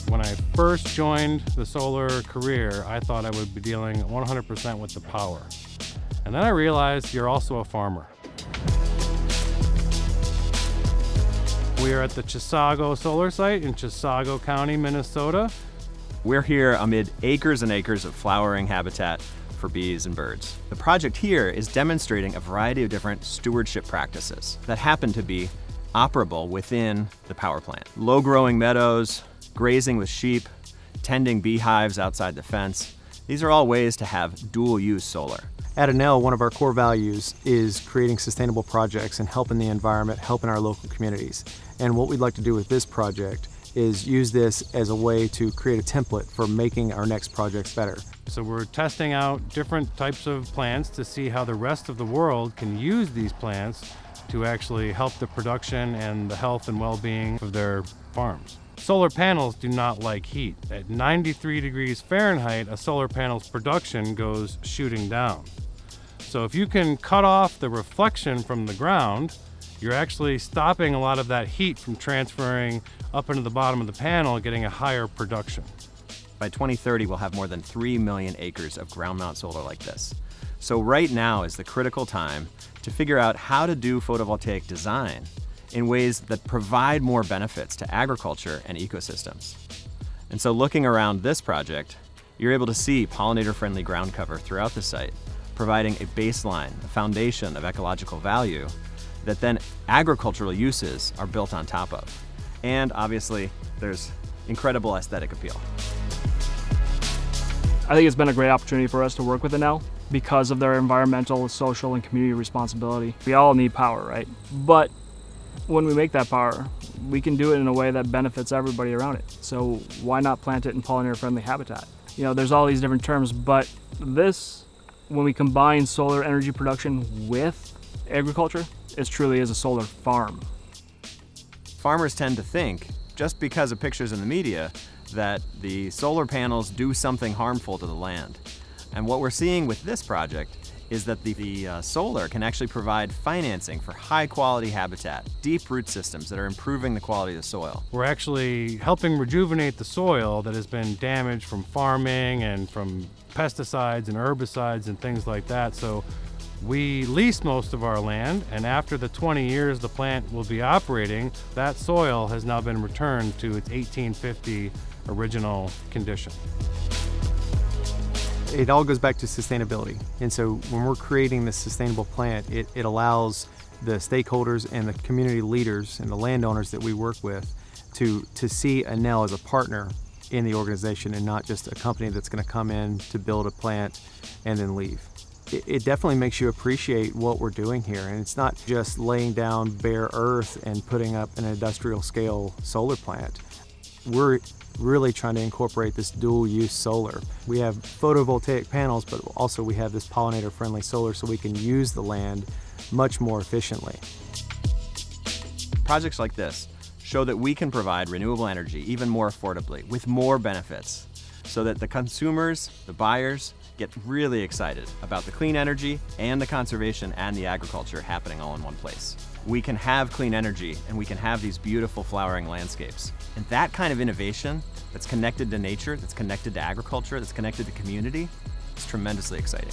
When I first joined the solar career, I thought I would be dealing 100% with the power. And then I realized you're also a farmer. We are at the Chisago solar site in Chisago County, Minnesota. We're here amid acres and acres of flowering habitat for bees and birds. The project here is demonstrating a variety of different stewardship practices that happen to be operable within the power plant. Low-growing meadows, grazing with sheep, tending beehives outside the fence. These are all ways to have dual-use solar. At Enel, one of our core values is creating sustainable projects and helping the environment, helping our local communities. And what we'd like to do with this project is use this as a way to create a template for making our next projects better. So we're testing out different types of plants to see how the rest of the world can use these plants to actually help the production and the health and well-being of their farms. Solar panels do not like heat. At 93 degrees Fahrenheit, a solar panel's production goes shooting down. So if you can cut off the reflection from the ground, you're actually stopping a lot of that heat from transferring up into the bottom of the panel, getting a higher production. By 2030, we'll have more than 3 million acres of ground mount solar like this. So right now is the critical time to figure out how to do photovoltaic design in ways that provide more benefits to agriculture and ecosystems. And so looking around this project, you're able to see pollinator-friendly ground cover throughout the site, providing a baseline, a foundation of ecological value that then agricultural uses are built on top of. And obviously, there's incredible aesthetic appeal. I think it's been a great opportunity for us to work with Enel because of their environmental, social, and community responsibility. We all need power, right? But when we make that power, we can do it in a way that benefits everybody around it. So why not plant it in pollinator-friendly habitat? You know, there's all these different terms, but this, when we combine solar energy production with agriculture, it truly is a solar farm. Farmers tend to think, just because of pictures in the media, that the solar panels do something harmful to the land. And what we're seeing with this project is that the solar can actually provide financing for high-quality habitat, deep root systems that are improving the quality of the soil. We're actually helping rejuvenate the soil that has been damaged from farming and from pesticides and herbicides and things like that. So we lease most of our land, and after the 20 years the plant will be operating, that soil has now been returned to its 1850 original condition. It all goes back to sustainability. And so when we're creating this sustainable plant, it allows the stakeholders and the community leaders and the landowners that we work with to see Enel as a partner in the organization and not just a company that's going to come in to build a plant and then leave. It definitely makes you appreciate what we're doing here. And it's not just laying down bare earth and putting up an industrial scale solar plant. We're really trying to incorporate this dual use solar. We have photovoltaic panels, but also we have this pollinator friendly solar so we can use the land much more efficiently. Projects like this show that we can provide renewable energy even more affordably with more benefits so that the consumers, the buyers, get really excited about the clean energy and the conservation and the agriculture happening all in one place. We can have clean energy and we can have these beautiful flowering landscapes. And that kind of innovation that's connected to nature, that's connected to agriculture, that's connected to community, is tremendously exciting.